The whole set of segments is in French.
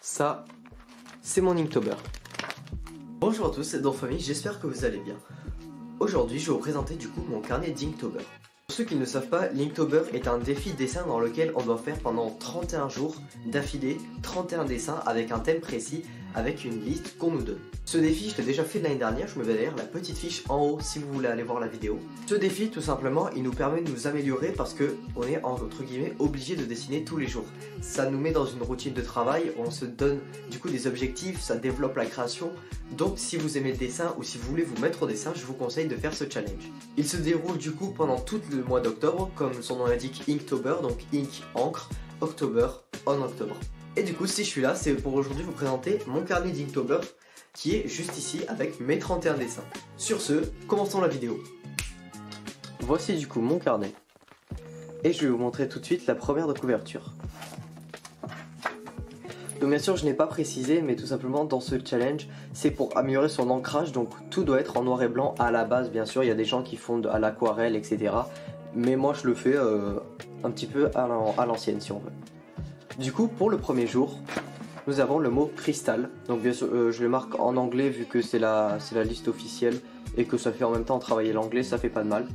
Ça, c'est mon Inktober. Bonjour à tous, c'est Dorfamille, j'espère que vous allez bien. Aujourd'hui, je vais vous présenter du coup mon carnet d'Inktober. Pour ceux qui ne le savent pas, l'Inktober est un défi dessin dans lequel on doit faire pendant 31 jours d'affilée 31 dessins avec un thème précis, avec une liste qu'on nous donne. Ce défi, je l'ai déjà fait l'année dernière, je me mets d'ailleurs la petite fiche en haut si vous voulez aller voir la vidéo. Ce défi, tout simplement, il nous permet de nous améliorer parce que on est entre guillemets obligé de dessiner tous les jours. Ça nous met dans une routine de travail, on se donne du coup des objectifs, ça développe la création. Donc si vous aimez le dessin ou si vous voulez vous mettre au dessin, je vous conseille de faire ce challenge. Il se déroule du coup pendant tout le mois d'octobre, comme son nom l'indique, Inktober, donc Ink, encre, October, en octobre. Et du coup, si je suis là, c'est pour aujourd'hui vous présenter mon carnet d'Inktober qui est juste ici avec mes 31 dessins. Sur ce, commençons la vidéo. Voici du coup mon carnet. Et je vais vous montrer tout de suite la première de couverture. Donc bien sûr je n'ai pas précisé, mais tout simplement dans ce challenge c'est pour améliorer son ancrage, donc tout doit être en noir et blanc à la base. Bien sûr il y a des gens qui font à l'aquarelle etc, mais moi je le fais un petit peu à l'ancienne si on veut. Du coup pour le premier jour nous avons le mot cristal, donc bien sûr je le marque en anglais vu que c'est la liste officielle et que ça fait en même temps travailler l'anglais, ça fait pas de mal.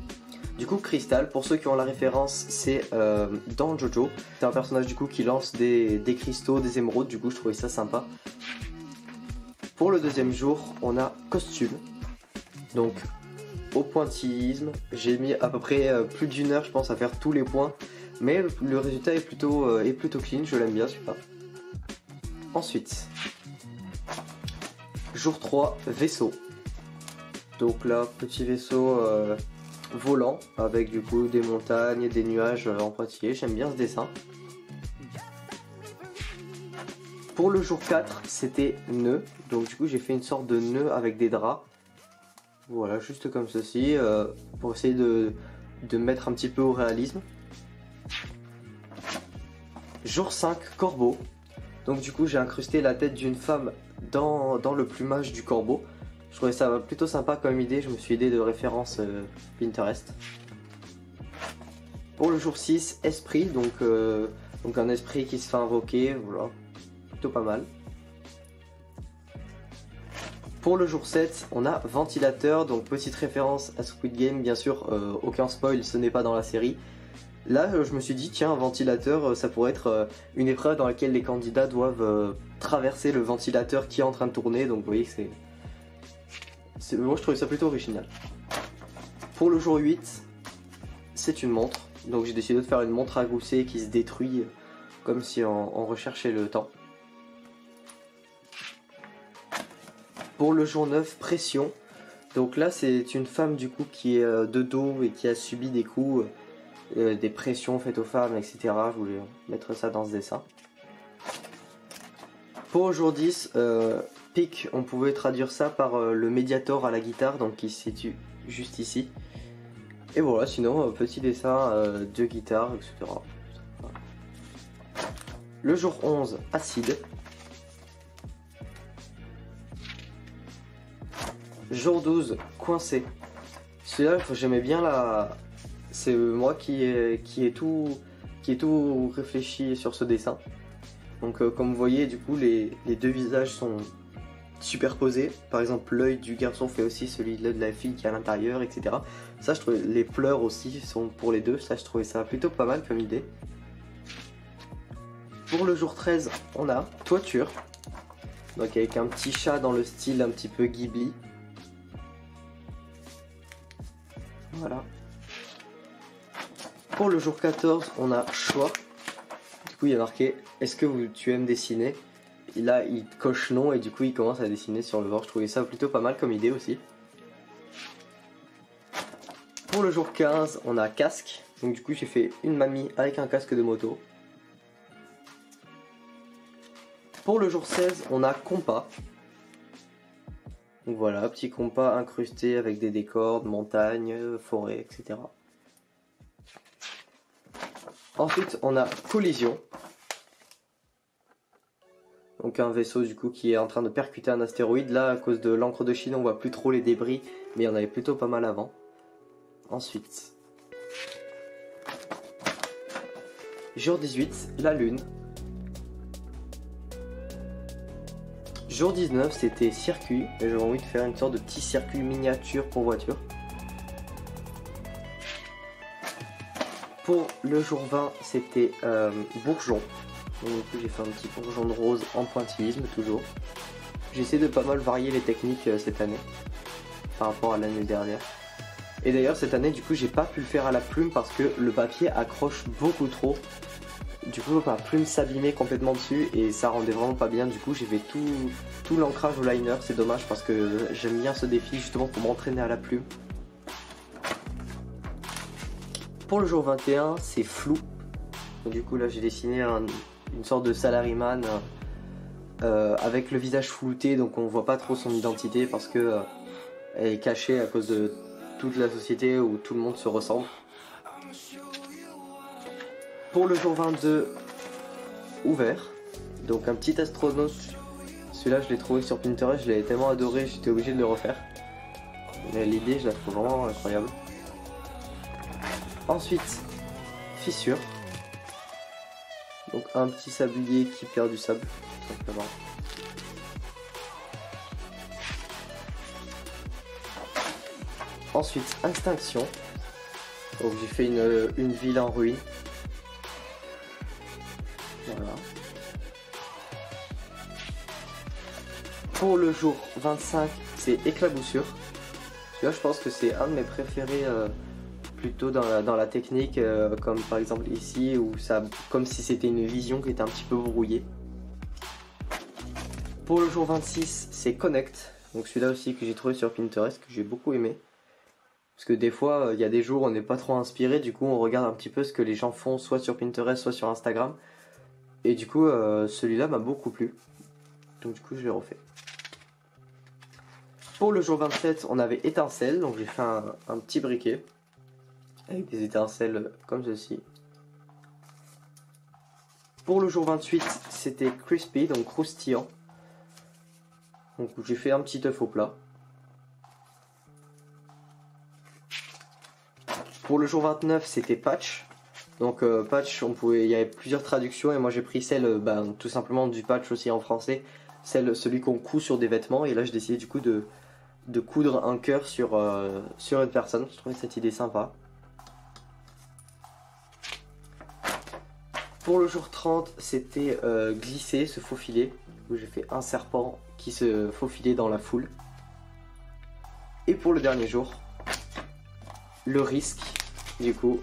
Du coup cristal, pour ceux qui ont la référence, c'est dans Jojo. C'est un personnage du coup qui lance des cristaux, des émeraudes, du coup je trouvais ça sympa. Pour le deuxième jour, on a costume. Donc au pointillisme, j'ai mis à peu près plus d'une heure je pense à faire tous les points. Mais le résultat est plutôt clean, je l'aime bien celui-là. Ensuite, jour 3, vaisseau. Donc là, petit vaisseau volant avec du coup des montagnes et des nuages en pointillés, j'aime bien ce dessin. Pour le jour 4 c'était nœud, donc du coup j'ai fait une sorte de nœud avec des draps, voilà juste comme ceci, pour essayer de mettre un petit peu au réalisme. Jour 5 corbeau, donc du coup j'ai incrusté la tête d'une femme dans le plumage du corbeau. Je trouvais ça plutôt sympa comme idée, je me suis aidé de références Pinterest. Pour le jour 6, esprit, donc un esprit qui se fait invoquer, voilà, plutôt pas mal. Pour le jour 7, on a ventilateur, donc petite référence à Squid Game, bien sûr, aucun spoil, ce n'est pas dans la série. Là, je me suis dit, tiens, un ventilateur, ça pourrait être une épreuve dans laquelle les candidats doivent traverser le ventilateur qui est en train de tourner, donc vous voyez que c'est... Moi je trouvais ça plutôt original. Pour le jour 8, c'est une montre. Donc j'ai décidé de faire une montre à gousset qui se détruit comme si on recherchait le temps. Pour le jour 9, pression. Donc là c'est une femme du coup qui est de dos et qui a subi des coups, des pressions faites aux femmes, etc. Je voulais mettre ça dans ce dessin. Pour le jour 10, pic, on pouvait traduire ça par le médiator à la guitare, donc qui se situe juste ici. Et voilà, sinon petit dessin de guitare, etc. Le jour 11, acide. Jour 12, coincé. Celui-là, j'aimais bien la... C'est moi qui ai tout réfléchi sur ce dessin. Donc comme vous voyez, du coup, les deux visages sont superposés. Par exemple, l'œil du garçon fait aussi celui de la fille qui est à l'intérieur, etc. Ça, je trouvais, les pleurs aussi sont pour les deux. Ça, je trouvais ça plutôt pas mal comme idée. Pour le jour 13, on a toiture. Donc avec un petit chat dans le style un petit peu Ghibli. Voilà. Pour le jour 14, on a choix. Du coup, il y a marqué « Est-ce que tu aimes dessiner ?» Et là, il coche non et du coup, il commence à dessiner sur le bord. Je trouvais ça plutôt pas mal comme idée aussi. Pour le jour 15, on a casque. Donc du coup, j'ai fait une mamie avec un casque de moto. Pour le jour 16, on a compas. Donc voilà, petit compas incrusté avec des décors, de montagnes, forêts, etc. Ensuite, on a collision. Donc un vaisseau du coup qui est en train de percuter un astéroïde. Là, à cause de l'encre de Chine, on voit plus trop les débris, mais il y en avait plutôt pas mal avant. Ensuite, jour 18, la lune. Jour 19 c'était circuit et j'avais envie de faire une sorte de petit circuit miniature pour voiture. Pour le jour 20 c'était bourgeon. Donc du coup j'ai fait un petit bourgeon de rose en pointillisme toujours. J'ai essayé de pas mal varier les techniques cette année par rapport à l'année dernière. Et d'ailleurs cette année du coup j'ai pas pu le faire à la plume parce que le papier accroche beaucoup trop. Du coup ma plume s'abîmait complètement dessus et ça rendait vraiment pas bien. Du coup j'ai fait tout l'ancrage au liner. C'est dommage parce que j'aime bien ce défi justement pour m'entraîner à la plume. Pour le jour 21 c'est flou. Donc, du coup là j'ai dessiné une sorte de salaryman avec le visage flouté, donc on voit pas trop son identité parce que elle est cachée à cause de toute la société où tout le monde se ressemble. Pour le jour 22, ouvert, donc un petit astronaute. Celui-là je l'ai trouvé sur Pinterest, je l'avais tellement adoré, j'étais obligé de le refaire. Mais l'idée je la trouve vraiment incroyable. Ensuite, fissure. Donc un petit sablier qui perd du sable, tout simplement. Ensuite, extinction. Donc j'ai fait une ville en ruine. Voilà. Pour le jour 25, c'est éclaboussure. Celui-là, je pense que c'est un de mes préférés, plutôt dans la technique, comme par exemple ici, où ça, comme si c'était une vision qui était un petit peu brouillée. Pour le jour 26, c'est connect. Donc celui-là aussi que j'ai trouvé sur Pinterest, que j'ai beaucoup aimé. Parce que des fois, il y a des jours où on n'est pas trop inspiré, du coup on regarde un petit peu ce que les gens font, soit sur Pinterest, soit sur Instagram. Et du coup, celui-là m'a beaucoup plu. Donc du coup, je l'ai refait. Pour le jour 27, on avait étincelle, donc j'ai fait un petit briquet. Avec des étincelles comme ceci. Pour le jour 28, c'était crispy, donc croustillant. Donc j'ai fait un petit œuf au plat. Pour le jour 29, c'était patch. Donc patch, il y avait plusieurs traductions et moi j'ai pris celle tout simplement du patch aussi en français. Celui qu'on coud sur des vêtements, et là j'ai décidé du coup de coudre un cœur sur une personne. Je trouvais cette idée sympa. Pour le jour 30, c'était glisser, se faufiler, où j'ai fait un serpent qui se faufilait dans la foule. Et pour le dernier jour, le risque, du coup,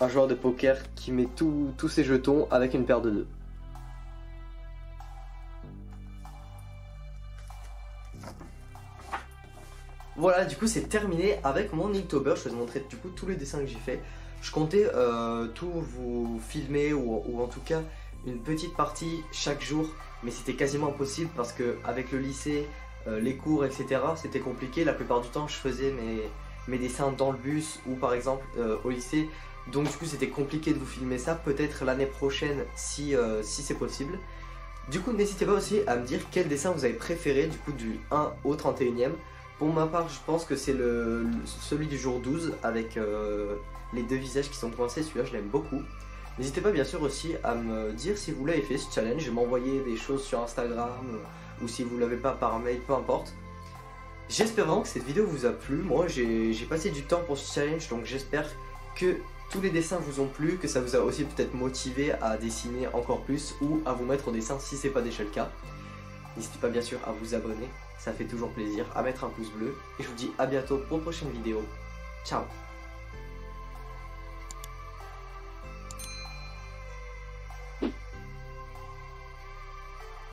un joueur de poker qui met tous ses jetons avec une paire de 2. Voilà, du coup c'est terminé avec mon Inktober. Je vais vous montrer du coup tous les dessins que j'ai fait. Je comptais tout vous filmer ou en tout cas une petite partie chaque jour, mais c'était quasiment impossible parce que avec le lycée, les cours, etc. c'était compliqué. La plupart du temps je faisais mes dessins dans le bus ou par exemple au lycée. Donc du coup c'était compliqué de vous filmer ça. Peut-être l'année prochaine si c'est possible. Du coup n'hésitez pas aussi à me dire quel dessin vous avez préféré du coup du 1 au 31e. Pour ma part je pense que c'est celui du jour 12 avec les deux visages qui sont coincés. Celui-là je l'aime beaucoup. N'hésitez pas bien sûr aussi à me dire si vous l'avez fait ce challenge, m'envoyer des choses sur Instagram ou si vous l'avez pas par mail, peu importe. J'espère vraiment que cette vidéo vous a plu. Moi j'ai passé du temps pour ce challenge, donc j'espère que tous les dessins vous ont plu, que ça vous a aussi peut-être motivé à dessiner encore plus ou à vous mettre au dessin si c'est pas déjà le cas. N'hésitez pas bien sûr à vous abonner, ça fait toujours plaisir, à mettre un pouce bleu et je vous dis à bientôt pour une prochaine vidéo. Ciao.